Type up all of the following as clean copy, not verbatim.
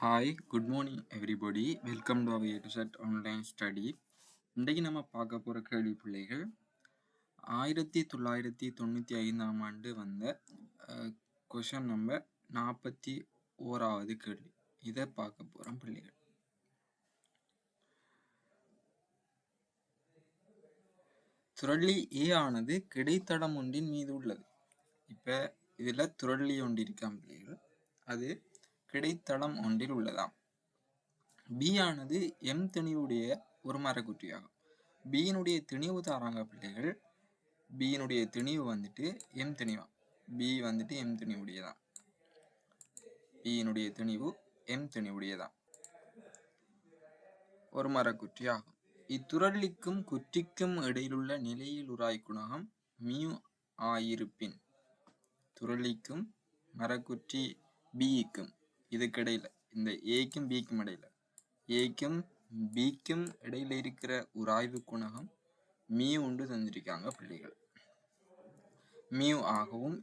Hi, good morning everybody. Welcome to our A to Z online study. இன்றைக்கு நம்ம பார்க்க போகிற கேள்வி பிள்ளைகள் 1995 ஆண்டு வந்த கொஷன் நம்பர் 41வது கேள்வி. இதை பார்க்க போகிறோம் பிள்ளைகள். துரள்ளி ஏ ஆனது கிடைத்தடம் ஒன்றின் மீது உள்ளது. இப்போ இதில் துரள்ளி ஒன்று இருக்காம் பிள்ளைகள், அது கிடைத்தடம் ஒன்றில் உள்ளதாம். பி ஆனது எம் திணிவுடைய ஒரு மரக்குற்றியாகும். பியினுடைய திணிவு தாராங்க பிள்ளைகள். பியினுடைய திணிவு வந்துட்டு எம் திணிவாம். பி வந்துட்டு எம் திணிவுடையதான். பியினுடைய திணிவு எம் திணிவுடையதான் ஒரு மரக்குற்றி ஆகும். இத்துரள்ளிக்கும் குற்றிக்கும் இடையிலுள்ள நிலையில் உராய் குணகம் மியூ ஆயிருப்பின், துரள்ளிக்கும் மரக்குற்றி பிக்கும் இதுக்கிடையில, இந்த ஏக்கும் பிக்கும் இடையில, ஏக்கும் பிக்கும் இடையில இருக்கிற உராய்வு குணகம் மியூ உண்டு தந்திருக்காங்க பிள்ளைகள். மியூ ஆகவும்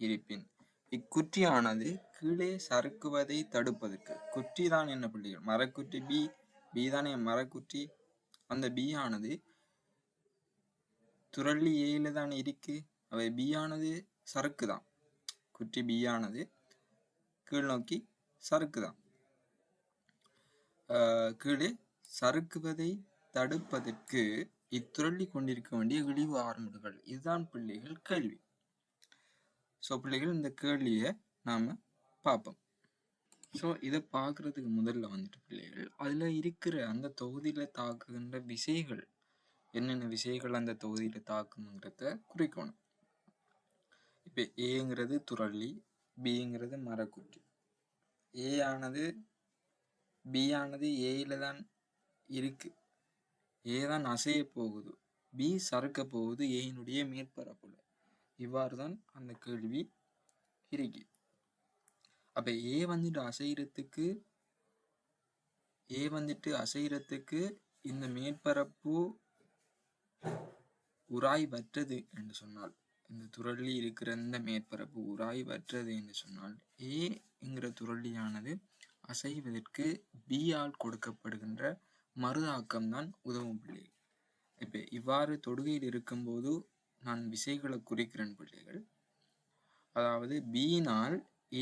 இருப்பின் இக்குற்றியானது கீழே சறுக்குவதை தடுப்பதற்கு, குற்றி தான் என்ன பிள்ளைகள், மரக்குற்றி பி தானே மரக்குற்றி. அந்த பி ஆனது துரள்ளி ஏல தான் இருக்கு. அவை பி ஆனது சறுக்குதான். குற்றி பி ஆனது கீழ் நோக்கி சறுக்குதான். கீழே சறுக்குவதை தடுப்பதற்கு இத்துரள்ளி கொண்டிருக்க வேண்டிய இழிவு ஆரம்புகள். இதுதான் பிள்ளைகள் கேள்வி. ஸோ பிள்ளைகள், இந்த கேள்வியை நாம பார்ப்போம். ஸோ இதை பார்க்கறதுக்கு முதல்ல வந்துட்டு பிள்ளைகள், அதுல இருக்கிற அந்த தொகுதியில தாக்குகின்ற விசைகள், என்னென்ன விசைகள் அந்த தொகுதியில தாக்குங்கிறத குறிக்கணும். இப்போ ஏங்கிறது துரள்ளி, பிங்கிறது மரக்குற்றி. ஏ ஆனது பி ஆனது ஏல தான் இருக்கு. ஏ தான் அசைய போகுது, பி சறுக்க போகுது ஏயினுடைய மேற்பரப்புல. இவ்வாறு தான் அந்த கேள்வி இருக்கு. அப்ப ஏ வந்துட்டு அசைறதுக்கு இந்த மேற்பரப்பு உராய்வற்றது என்று சொன்னால், இந்த துரள்ளி இருக்கிற இந்த மேற்பரப்பு உராய்வற்றது என்று சொன்னால், ஏங்கிற துரள்ளியானது அசைவதற்கு பி ஆல் கொடுக்கப்படுகின்ற மறுதாக்கம் தான் உதவும் பிள்ளைகள். இப்ப இவ்வாறு தொடுகையில் இருக்கும்போது நான் விசைகளை குறிக்கிறேன் பிள்ளைகள். அதாவது பியினால்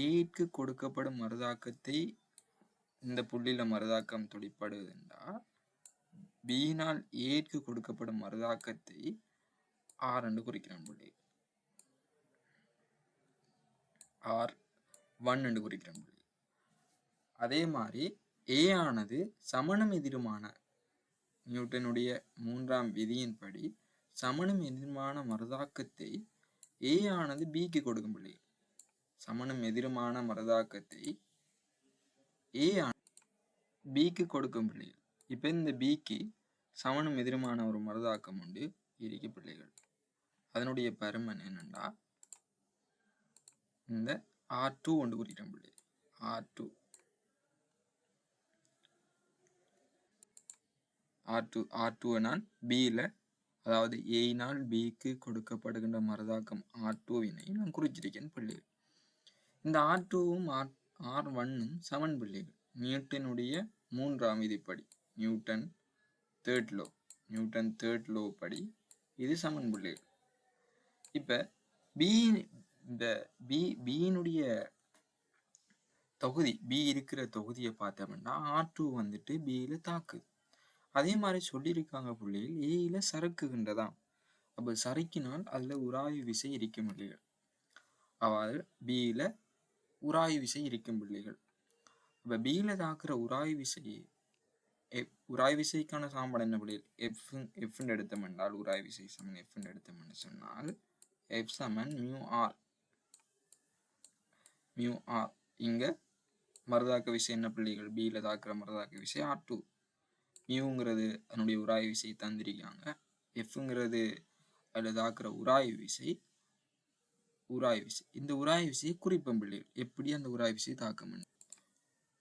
ஏக்கு கொடுக்கப்படும் மறுதாக்கத்தை, இந்த புள்ளியில மறுதாக்கம் தொடிப்படுவது என்றால், பியினால் ஏக்கு கொடுக்கப்படும் மறுதாக்கத்தை ஆர் என்று குறிக்கிறேன் பிள்ளைகள். R1 என்று குறிக்கிறேன் பிள்ளைகள். அதே மாதிரி ஏ ஆனது சமணம் எதிருமான நியூட்டனுடைய 3ஆம் விதியின்படி சமணம் எதிர்மான மறுதாக்கத்தை ஏ ஆனது பிக்கு கொடுக்கும் பிள்ளைகள். சமணம் எதிர்மான மறுதாக்கத்தை ஏ பிக்கு கொடுக்கும் பிள்ளைகள். இப்ப இந்த பிக்கு சமணம் எதிர்மான ஒரு மறுதாக்கம் உண்டு இருக்கு பிள்ளைகள். அதனுடைய பருமன் என்னன்னா இந்த R2 ஒன்று குறிக்கிறோம் பிள்ளைகள். R2 நான் பியில, அதாவது ஏயினால் பிக்கு கொடுக்கப்படுகின்ற மறுதாக்கம் R2வினை நான் குறிச்சிருக்கேன் பிள்ளைகள். இந்த R2வும் R1ம் சமன் பிள்ளைகள். நியூட்டனுடைய 3ஆம் விதிப்படி, நியூட்டன் தேர்ட் லோ படி இது சமன் பிள்ளைகள். இப்ப பியினுடைய தொகுதி, பி இருக்கிற தொகுதியை பார்த்தோம்னா R2 வந்துட்டு பியில தாக்குது. அதே மாதிரி சொல்லியிருக்காங்க பிள்ளைகள், ஏயில சறுக்குகின்றதாம். அப்ப சறுக்கினால் அதுல உராய்வு விசை இருக்கும் பிள்ளைகள். அவ்வாறு பியில உராய்வு விசை இருக்கும் பிள்ளைகள். அப்ப பியில தாக்குற உராய்வு விசைக்கான சாம்பாடு என்ன பிள்ளைகள், எஃப் எடுத்தோம் என்றால், உராய்வு விசை சமன் எஃப் எடுத்தோம் என்று சொன்னால் எஃப் சமன் மியூ ஆர். இங்க மறுதாக்க விசை என்ன பிள்ளைகள், பியில தாக்குற மறுதாக்க விசை R2. மியூங்கிறது அதனுடைய உராய்வு விசை தந்திருக்காங்க. எஃப்ங்கிறது அதில் தாக்குற உராய்வு விசை. இந்த உராய்வு விசையை குறிப்போம் பிள்ளைகள். எப்படி அந்த உராய்வு விசையை தாக்கம்?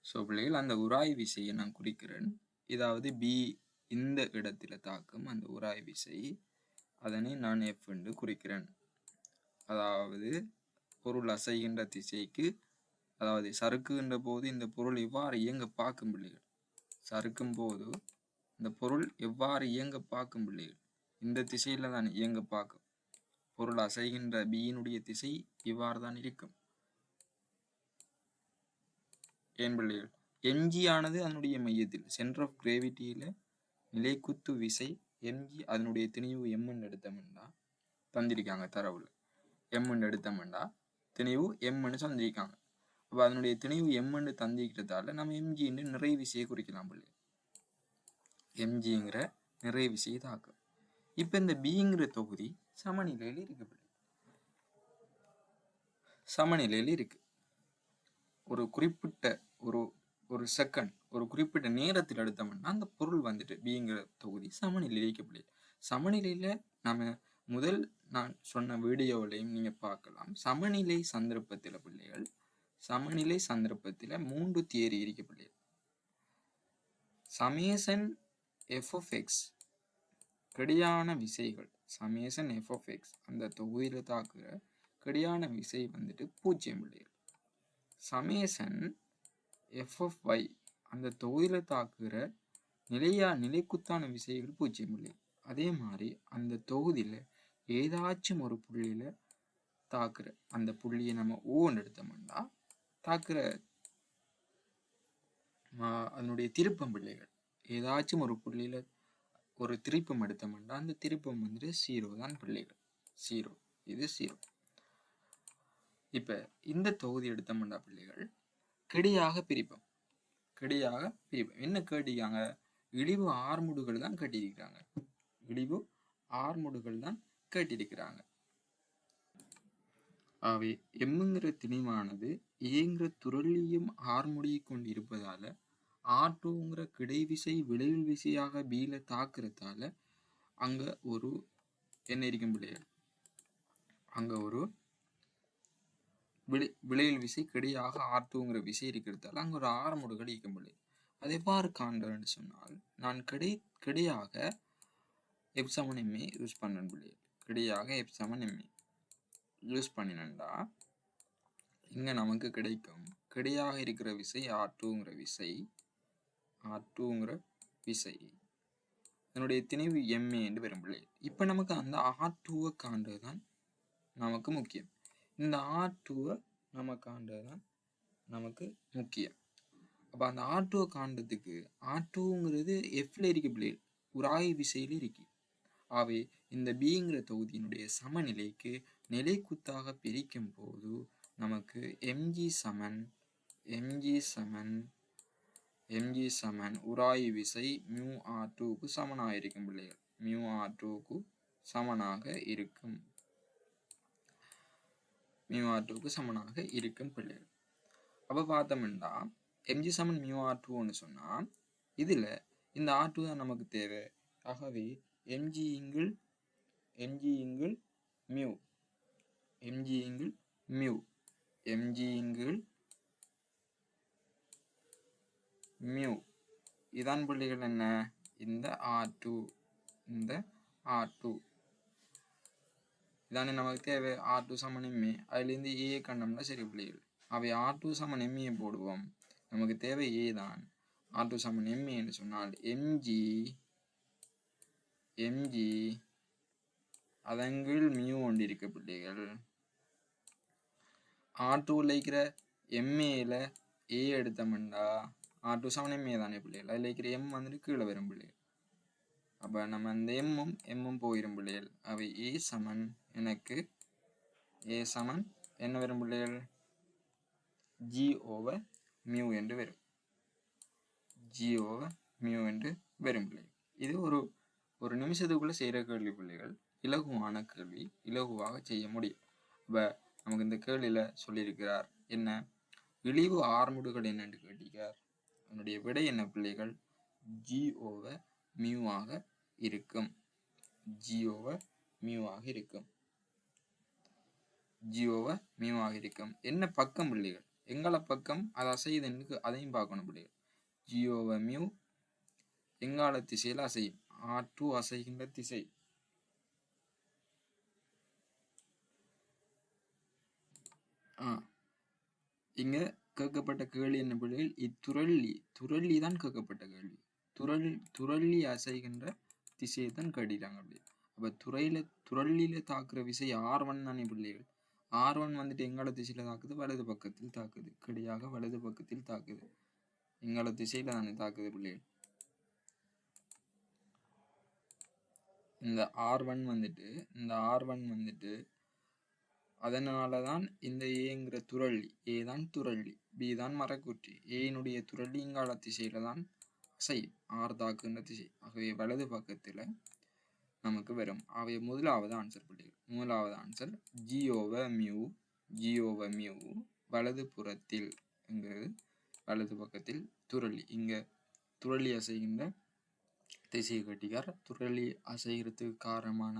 ஸோ பிள்ளைகள், அந்த உராய்வு விசையை நான் குறிக்கிறேன். இதாவது பி இந்த இடத்துல தாக்கும் அந்த உராய்வு விசை, அதனை நான் எஃப் என்று குறிக்கிறேன். அதாவது பொருள் அசைகின்ற திசைக்கு, அதாவது சறுக்குகின்ற போது இந்த பொருள் எவ்வாறு இயங்க பார்க்கும் பிள்ளைகள், சறுக்கும் போது இந்த பொருள் எவ்வாறு இயங்க பார்க்கும் பிள்ளைகள், இந்த திசையில தான் இயங்க பார்க்கும். பொருள் அசைகின்ற பியினுடைய திசை இவ்வாறு தான் இருக்கும். ஏன் பிள்ளைகள், mg ஆனது அதனுடைய மையத்தில் சென்டர் ஆஃப் கிராவிட்டியில நிலைக்குத்து விசை mg, அதனுடைய திணிவு m எடுத்தோம்னா தந்திருக்காங்க தரவுல. m எடுத்தோம்னா திணிவு m தந்திருக்காங்க. அப்ப அதனுடைய திணிவு m தந்திக்கிறதால நம்ம mg நிறை விசையை குறிக்கலாம் பிள்ளை. mgங்கிற நிறை விசையை தாக்கும். இப்ப இந்த பிங்கிற தொகுதி சமநிலையில் இருக்கு பிள்ளை. சமநிலையில் இருக்கு. ஒரு குறிப்பிட்ட ஒரு செகண்ட், ஒரு குறிப்பிட்ட நேரத்தில் எடுத்தோம்னா அந்த பொருள் வந்துட்டு பிங்கிற தொகுதி சமநிலையில் இருக்கப்படுது. சமநிலையில நம்ம முதல் நான் சொன்ன வீடியோவிலையும் நீங்க பார்க்கலாம். சமநிலை சந்தர்ப்பத்தில பிள்ளைகள், சமநிலை சந்தர்ப்பத்தில 3 தியரி இருக்கப்படுது. சமேசன் எஃப் ஆஃப் எக்ஸ் கிடையான விசைகள், சமேசன் எஃப் ஆஃப் எக்ஸ் அந்த தொகுதியில தாக்குற கிடையான விசை வந்துட்டு 0 பிள்ளைகள். சமேசன் எஃப் ஆஃப் ஒய் அந்த தொகுதியில தாக்குற நிலைக்குத்தான விசைகள் 0 பிள்ளை. அதே மாதிரி அந்த தொகுதியில ஏதாச்சும் ஒரு புள்ளியில தாக்குற அந்த புள்ளியை நம்ம ஓன்னு எடுத்தோம்னா தாக்குற அதனுடைய திருப்பம் பிள்ளைகள், ஏதாச்சும் ஒரு புள்ளியில ஒரு திருப்பம் எடுத்தோம்னா அந்த திருப்பம் வந்துட்டு 0 தான் பிள்ளைகள். 0, இது 0. இப்ப இந்த தொகுதி எடுத்தோம்னா பிள்ளைகள் கிடையாக பிரிப்போம். கிடையாக பிரிப்போம். என்ன கேட்டிருக்காங்க? இழிவு ஆர்முடுகள் தான் கேட்டிருக்கிறாங்க. இழிவு ஆர்முடுகள் தான் கேட்டிருக்கிறாங்க. ஆகவே எம்ங்கிற திணிவானது ஏங்கிற துரளியும் ஆர்முடியை கொண்டு இருப்பதால ஆட்டோங்கிற கிடைவிசை விளைவில் விசையாக பீல தாக்குறதால அங்க ஒரு என்ன இருக்கும் பிள்ளைகள், அங்க ஒரு விளைவில் விசை கிடையாக ஆட்டோங்கிற விசை இருக்கிறதால அங்க ஒரு ஆர்முடுகள் இருக்கும் பிள்ளை. அதை எவ்வாறு காண்றேன்னு சொன்னால், நான் கிடையாக எப்சமன் யூஸ் பண்ணேன் பிள்ளைகள். கிடையாக எப்சமன் யூஸ் பண்ணினா இங்க நமக்கு கிடைக்கும் கிடையாக இருக்கிற விசை R2ங்கிற விசை, R2ங்கிற விசை அதனுடைய திணிவு MA என்று வரும் பிள்ளை. இப்ப நமக்கு அந்த R2வை காண்றதுதான் நமக்கு முக்கியம். இந்த R2வை நம்ம காண்றதுதான் நமக்கு முக்கியம். அப்ப அந்த R2வை காண்றதுக்கு R2ங்கிறது Fல இருக்க பிள்ளை, உராய் விசையில இருக்கு. ஆகவே இந்த பிங்கிற தொகுதியினுடைய சமநிலைக்கு நிலைக்குத்தாக பிரிக்கும் போது நமக்கு mg சமன் உராய் விசை μR2க்கு சமனாக இருக்கும் பிள்ளைகள். μR2க்கு சமனாக இருக்கும். μR2க்கு சமனாக இருக்கும் பிள்ளைகள். அப்ப பார்த்தோம்னா mg சமன் μR2ன்னு சொன்னா இதுல இந்த R2 தான் நமக்கு தேவை. ஆகவே mg இங்கிள் மியூ, mg இங்கிள் மியூ, mg இங்கிள் மியூ இதான் பிள்ளைகள் என்ன, இந்த R2, இந்த R2 இதானே நமக்கு தேவை. R2 சமன் MA, அதுலேருந்து A கண்டோம்னா சரி பிள்ளைகள். அவை R2 சமன் MA போடுவோம். நமக்கு தேவை A தான். R2 சமன் MA என்று சொன்னால் mg அதங்கிள் மியூ ஒன்று இருக்க பிள்ளைகள். R2ல இருக்கிற MAல A எடுத்தோம்னா R2 சமன் MA தானே பிள்ளைகள். அதில் இருக்கிற M வந்துட்டு கீழே வரும் பிள்ளைகள். அப்போ நம்ம அந்த எம்மும் போயிடும் பிள்ளைகள். அவை A சமன் எனக்கு A சமன் என்ன வரும் பிள்ளைகள், G/μ என்று வரும். G/μ என்று வரும் பிள்ளைகள். இது ஒரு நிமிஷத்துக்குள்ள செய்கிற கேள்வி பிள்ளைகள். இலகுவான கேள்வி, இலகுவாக செய்ய முடியும். இப்போ நமக்கு இந்த கேள்வியில் சொல்லியிருக்கிறார் என்ன, இழிவு ஆர்முடுகள் என்னென்று கேட்டிருக்கார். அதனுடைய விடை என்ன பிள்ளைகள், G/μ ஆக இருக்கும். G/μ ஆக இருக்கும். G/μ ஆக இருக்கும். என்ன பக்கம் பிள்ளைகள், எங்கள பக்கம் அது அசையுதுன்னு அதையும் பார்க்கணும் பிள்ளைகள். G/μ எங்கால திசையில் அசையும், R2 அசைகின்ற திசை. இங்க கேட்கப்பட்ட கேள்வி என்ன பிள்ளைகள்? துரள்ளி தான் கேட்கப்பட்ட கேள்வி. துரள்ளி அசைகின்ற திசையை தான் கேட்டிட்டாங்க அப்படி. அப்ப துரள்ளியில தாக்குற விசை R1 தானே பிள்ளைகள். R1 வந்துட்டு எங்கள திசையில தாக்குது, வலது பக்கத்தில் தாக்குது. கிடையாக வலது பக்கத்தில் தாக்குது. எங்கள திசையில தானே தாக்குது பிள்ளைகள். இந்த R1 வந்துட்டு அதனாலதான் இந்த ஏங்கிற துரள்ளி, ஏ தான் துரள்ளி, பி தான் மரக்குற்றி. ஏனுடைய துரள்ளி இங்கால திசையில தான் அசையும், ஆர் தாக்குன்ற திசை. ஆகவே வலது பக்கத்துல நமக்கு வரும். ஆகவே முதலாவது ஆன்சர் பிள்ளைகள். முதலாவது ஆன்சர் ஜியோவ மியூ வலது புறத்தில் என்கிறது வலது பக்கத்தில் துரள்ளி. இங்க துரள்ளி அசைகின்ற திசையை கட்டிக்கார். துரள்ளி அசைகிறதுக்கு காரணமான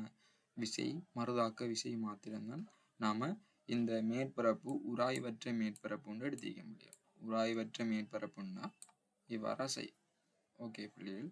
விசை மறுதாக்க விசை மாத்திரம்தான். நாம இந்த மேற்பரப்பு உராய்வற்ற மேற்பரப்புன்னு எடுத்துக்க முடியும். உராய்வற்ற மேற்பரப்புன்னா இவ்வாறு அசை. ஓகே பிள்ளைகள்.